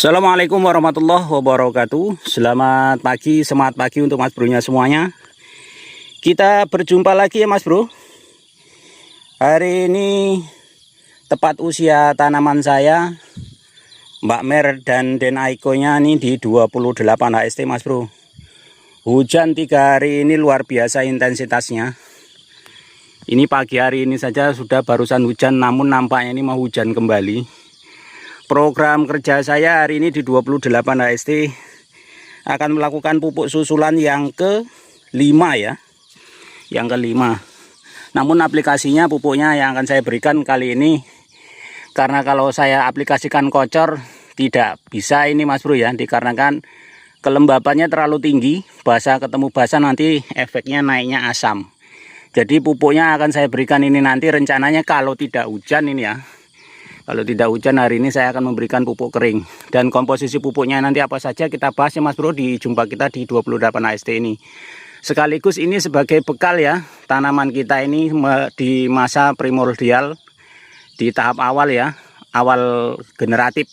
Assalamualaikum warahmatullahi wabarakatuh. Selamat pagi, semangat pagi untuk mas bronya semuanya. Kita berjumpa lagi ya mas bro. Hari ini tepat usia tanaman saya, Mbak Mer dan Den Aiko-nya ini di 28 HST mas bro. Hujan 3 hari ini luar biasa intensitasnya. Ini pagi hari ini saja sudah barusan hujan, namun nampaknya ini mau hujan kembali. Program kerja saya hari ini di 28 HST akan melakukan pupuk susulan yang ke-5 ya. Yang ke-5. Namun aplikasinya, pupuknya yang akan saya berikan kali ini, karena kalau saya aplikasikan kocor tidak bisa ini mas bro ya, dikarenakan kelembabannya terlalu tinggi, basah ketemu basah nanti efeknya naiknya asam. Jadi pupuknya akan saya berikan ini nanti rencananya kalau tidak hujan ini ya. Kalau tidak hujan hari ini saya akan memberikan pupuk kering. Dan komposisi pupuknya nanti apa saja kita bahas ya mas bro di jumpa kita di 28 HST ini. Sekaligus ini sebagai bekal ya, tanaman kita ini di masa primordial, di tahap awal ya, awal generatif.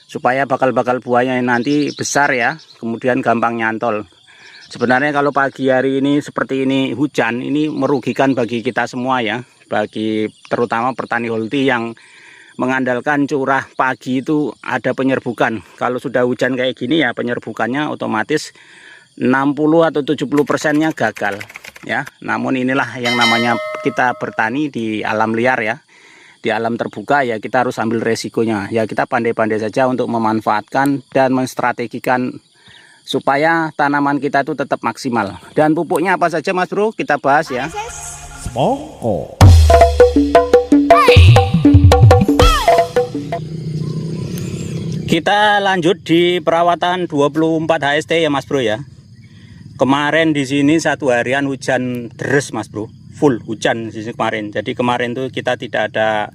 Supaya bakal-bakal buahnya nanti besar ya, kemudian gampang nyantol. Sebenarnya kalau pagi hari ini seperti ini hujan, ini merugikan bagi kita semua ya. Bagi terutama petani holti yang mengandalkan curah pagi itu ada penyerbukan. Kalau sudah hujan kayak gini ya penyerbukannya otomatis 60 atau 70%-nya gagal ya. Namun inilah yang namanya kita bertani di alam liar ya. Di alam terbuka ya kita harus ambil resikonya. Ya kita pandai-pandai saja untuk memanfaatkan dan menstrategikan supaya tanaman kita itu tetap maksimal. Dan pupuknya apa saja mas bro, kita bahas ya. Kita lanjut di perawatan 24 HST ya mas bro ya. Kemarin di sini satu harian hujan deres mas bro, full hujan di sini kemarin. Jadi kemarin tuh kita tidak ada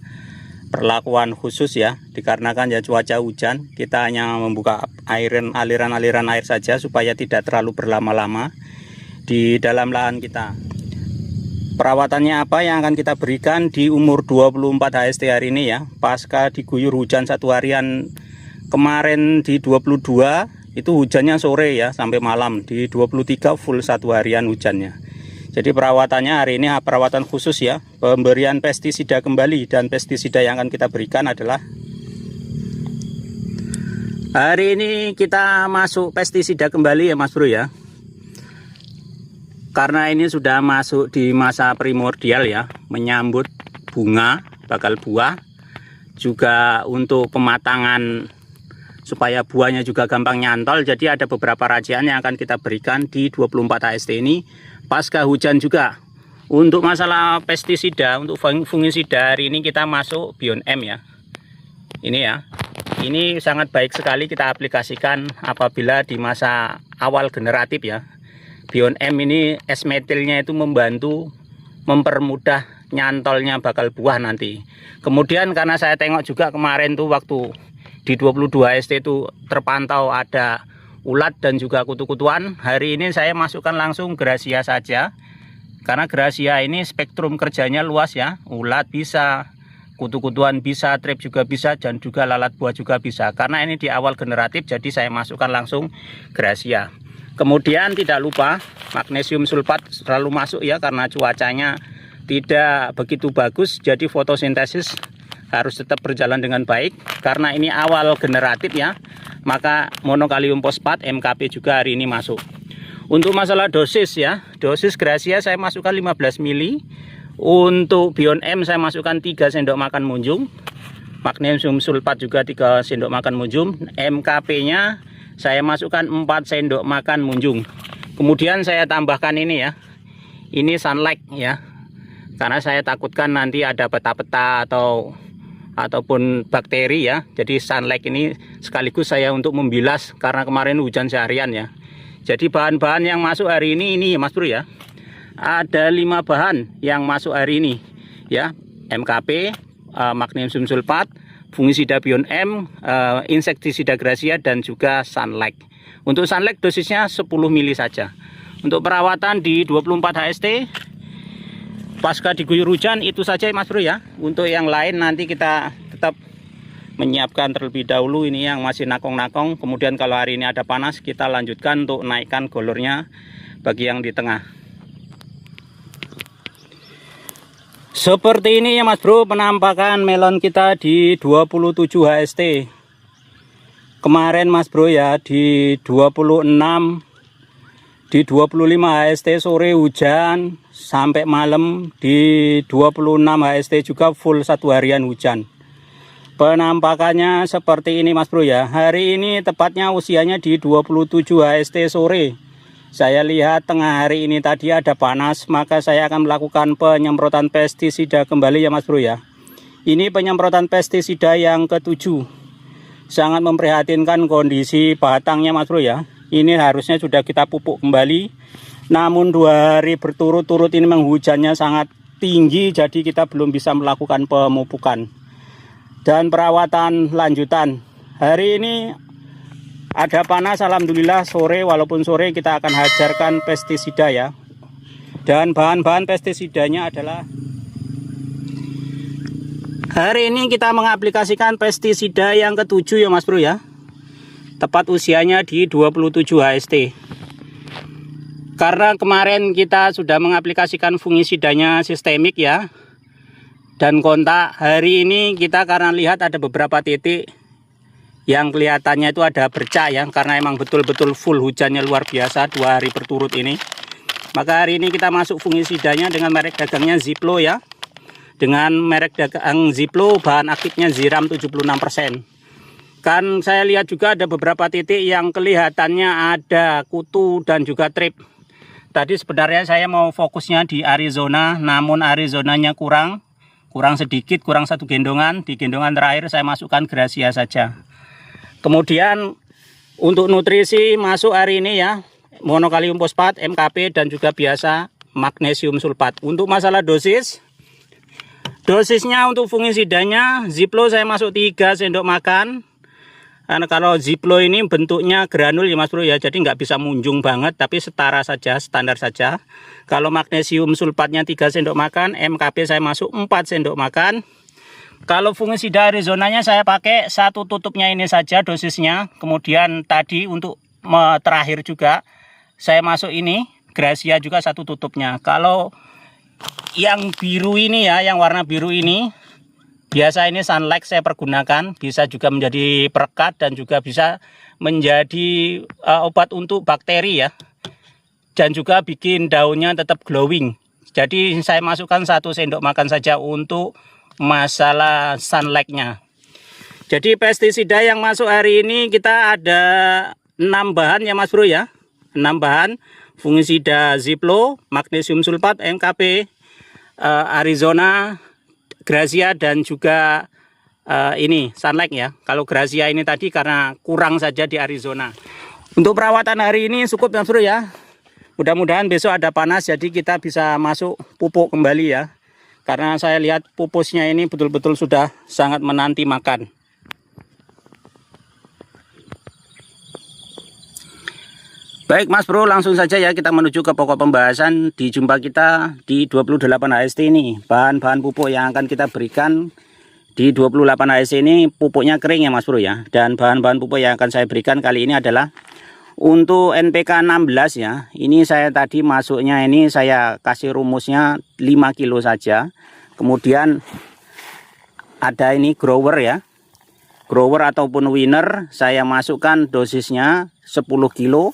perlakuan khusus ya, dikarenakan ya cuaca hujan. Kita hanya membuka aliran-aliran air saja supaya tidak terlalu berlama-lama di dalam lahan kita. Perawatannya apa yang akan kita berikan di umur 24 HST hari ini ya, pasca diguyur hujan satu harian. Kemarin di 22 itu hujannya sore ya sampai malam, di 23 full satu harian hujannya. Jadi perawatannya hari ini perawatan khusus ya, pemberian pestisida kembali. Dan pestisida yang akan kita berikan adalah hari ini kita masuk pestisida kembali ya mas bro ya. Karena ini sudah masuk di masa primordial ya, menyambut bunga, bakal buah. Juga untuk pematangan supaya buahnya juga gampang nyantol. Jadi ada beberapa racian yang akan kita berikan di 24 HST ini pasca hujan juga. Untuk masalah pestisida, untuk fungisida hari ini kita masuk Bion M ya. Ini ya, ini sangat baik sekali kita aplikasikan apabila di masa awal generatif ya. Bion M ini S-metilnya itu membantu mempermudah nyantolnya bakal buah nanti. Kemudian karena saya tengok juga kemarin tuh waktu di 22 HST itu terpantau ada ulat dan juga kutu-kutuan. Hari ini saya masukkan langsung Gracia saja. Karena Gracia ini spektrum kerjanya luas ya. Ulat bisa, kutu-kutuan bisa, trip juga bisa, dan juga lalat buah juga bisa. Karena ini di awal generatif jadi saya masukkan langsung Gracia. Kemudian tidak lupa magnesium sulfat selalu masuk ya, karena cuacanya tidak begitu bagus. Jadi fotosintesis harus tetap berjalan dengan baik. Karena ini awal generatif ya, maka monokalium fosfat MKP juga hari ini masuk. Untuk masalah dosis ya, dosis Gracia saya masukkan 15 mili. Untuk Bion M saya masukkan 3 sendok makan munjung. Magnesium sulfat juga 3 sendok makan munjung. MKP nya saya masukkan 4 sendok makan munjung. Kemudian saya tambahkan ini ya, ini sunlight ya, karena saya takutkan nanti ada peta-peta ataupun bakteri ya. Jadi sunlight ini sekaligus saya untuk membilas karena kemarin hujan seharian ya. Jadi bahan-bahan yang masuk hari ini mas bro ya, ada 5 bahan yang masuk hari ini ya. MKP, magnesium sulfat, fungisida Bion M, insektisida Gracia, dan juga sunlight. Untuk sunlight dosisnya 10 mili saja. Untuk perawatan di 24 HST pasca diguyur hujan itu saja mas bro ya. Untuk yang lain nanti kita tetap menyiapkan terlebih dahulu ini yang masih nakong-nakong. Kemudian kalau hari ini ada panas, kita lanjutkan untuk naikkan golornya bagi yang di tengah. Seperti ini ya Mas Bro penampakan melon kita di 27 HST. Kemarin Mas Bro ya di 26, di 25 HST sore hujan sampai malam, di 26 HST juga full satu harian hujan. Penampakannya seperti ini Mas Bro ya. Hari ini tepatnya usianya di 27 HST sore. Saya lihat tengah hari ini tadi ada panas, maka saya akan melakukan penyemprotan pestisida kembali ya Mas Bro ya. Ini penyemprotan pestisida yang ke-7. Sangat memprihatinkan kondisi batangnya Mas Bro ya. Ini harusnya sudah kita pupuk kembali. Namun 2 hari berturut-turut ini hujannya sangat tinggi, jadi kita belum bisa melakukan pemupukan. Dan perawatan lanjutan. Hari ini ada panas, alhamdulillah sore, walaupun sore kita akan hajarkan pestisida ya. Dan bahan-bahan pestisidanya adalah hari ini kita mengaplikasikan pestisida yang ke-7 ya Mas Bro ya. Tepat usianya di 27 HST. Karena kemarin kita sudah mengaplikasikan fungisidanya sistemik ya. Dan kontak, hari ini kita karena lihat ada beberapa titik yang kelihatannya itu ada bercak ya, karena emang betul-betul full hujannya luar biasa 2 hari berturut ini. Maka hari ini kita masuk fungisidanya dengan merek dagangnya Ziplo ya. Dengan merek dagang Ziplo, bahan aktifnya Ziram 76%. Kan saya lihat juga ada beberapa titik yang kelihatannya ada kutu dan juga trip. Tadi sebenarnya saya mau fokusnya di Arizona, namun Arizonanya kurang sedikit, kurang 1 gendongan. Di gendongan terakhir saya masukkan Gracia saja. Kemudian untuk nutrisi masuk hari ini ya, monokalium fosfat, MKP, dan juga biasa magnesium sulfat. Untuk masalah dosisnya untuk fungisidanya Ziplo saya masuk 3 sendok makan. Karena kalau Ziplo ini bentuknya granul ya Mas Bro ya, jadi nggak bisa munjung banget, tapi setara saja, standar saja. Kalau magnesium sulfatnya 3 sendok makan, MKP saya masuk 4 sendok makan. Kalau fungisida Arizonanya saya pakai 1 tutupnya ini saja dosisnya. Kemudian tadi untuk terakhir juga saya masuk ini Gracia juga 1 tutupnya. Kalau yang biru ini ya, yang warna biru ini biasa ini Sunlight saya pergunakan, bisa juga menjadi perekat dan juga bisa menjadi obat untuk bakteri ya. Dan juga bikin daunnya tetap glowing. Jadi saya masukkan 1 sendok makan saja untuk masalah sunlightnya. Jadi pestisida yang masuk hari ini kita ada 6 bahan ya Mas Bro ya. 6 bahan, fungisida Ziplo, magnesium sulfat, MKP, Arizona, Gracia, dan juga ini Sunlight ya. Kalau Gracia ini tadi karena kurang saja di Arizona. Untuk perawatan hari ini cukup Mas Bro ya. Mudah-mudahan besok ada panas jadi kita bisa masuk pupuk kembali ya. Karena saya lihat pupusnya ini betul-betul sudah sangat menanti makan. Baik Mas Bro, langsung saja ya kita menuju ke pokok pembahasan di jumpa kita di 28 HST ini. Bahan-bahan pupuk yang akan kita berikan di 28 HST ini pupuknya kering ya Mas Bro ya. Dan bahan-bahan pupuk yang akan saya berikan kali ini adalah untuk NPK 16 ya. Ini saya tadi masuknya ini saya kasih rumusnya 5 kilo saja. Kemudian ada ini grower ya. Grower ataupun winner saya masukkan dosisnya 10 kilo.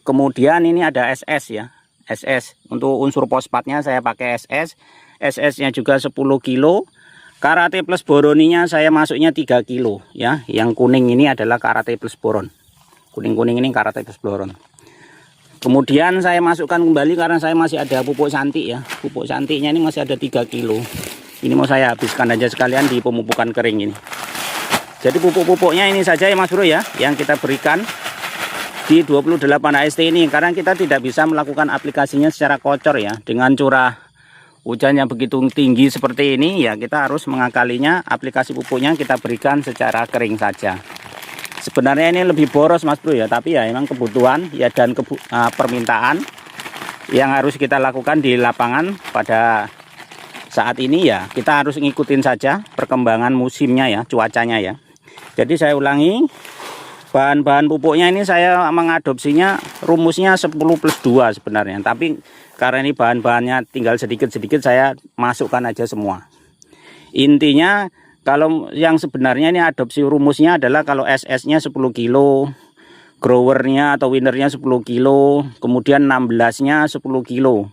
Kemudian ini ada SS ya. SS untuk unsur fosfatnya saya pakai SS. SS-nya juga 10 kilo. Karate plus boroninya saya masuknya 3 kilo ya. Yang kuning ini adalah karate plus boron. Kuning-kuning ini karate plus boron. Kemudian saya masukkan kembali karena saya masih ada pupuk santik ya. Pupuk santiknya ini masih ada 3 kilo. Ini mau saya habiskan aja sekalian di pemupukan kering ini. Jadi pupuk-pupuknya ini saja ya Mas Bro ya, yang kita berikan di 28 HST ini. Karena kita tidak bisa melakukan aplikasinya secara kocor ya. Dengan curah hujan yang begitu tinggi seperti ini ya, kita harus mengakalinya. Aplikasi pupuknya kita berikan secara kering saja. Sebenarnya ini lebih boros Mas Bro ya, tapi ya memang kebutuhan ya dan permintaan yang harus kita lakukan di lapangan pada saat ini ya. Kita harus ngikutin saja perkembangan musimnya ya, cuacanya ya. Jadi saya ulangi, bahan-bahan pupuknya ini saya mengadopsinya rumusnya 10+2 sebenarnya. Tapi karena ini bahan-bahannya tinggal sedikit-sedikit, saya masukkan aja semua. Intinya kalau yang sebenarnya ini adopsi rumusnya adalah kalau SS-nya 10 kilo, growernya atau winnernya 10 kilo, kemudian 16-nya 10 kilo.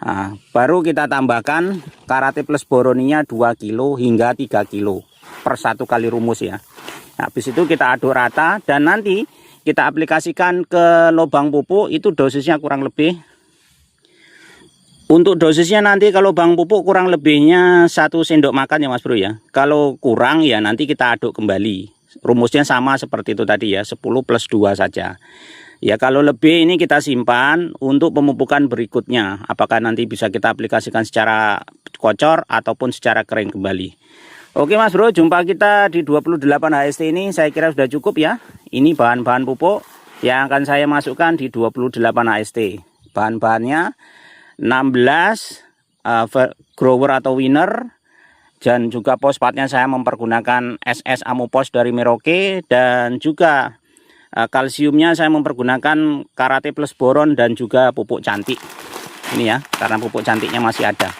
Nah, baru kita tambahkan Karate Plus Boroninya 2 kilo hingga 3 kilo per 1 kali rumus ya. Nah, habis itu kita aduk rata dan nanti kita aplikasikan ke lubang pupuk. Itu dosisnya kurang lebih. Untuk dosisnya nanti kalau lubang pupuk kurang lebihnya 1 sendok makan ya Mas Bro ya. Kalau kurang ya nanti kita aduk kembali. Rumusnya sama seperti itu tadi ya, 10+2 saja. Ya kalau lebih ini kita simpan untuk pemupukan berikutnya. Apakah nanti bisa kita aplikasikan secara kocor ataupun secara kering kembali. Oke Mas Bro, jumpa kita di 28 HST ini saya kira sudah cukup ya. Ini bahan-bahan pupuk yang akan saya masukkan di 28 HST. Bahan-bahannya 16 grower atau winner. Dan juga fosfatnya saya mempergunakan SS Amopos dari Merauke. Dan juga kalsiumnya saya mempergunakan Karate Plus Boron dan juga pupuk cantik. Ini ya, karena pupuk cantiknya masih ada.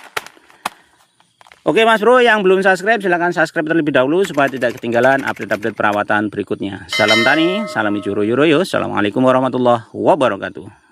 Oke Mas Bro, yang belum subscribe silahkan subscribe terlebih dahulu supaya tidak ketinggalan update-update perawatan berikutnya. Salam tani, salam hijau royo. Assalamualaikum warahmatullahi wabarakatuh.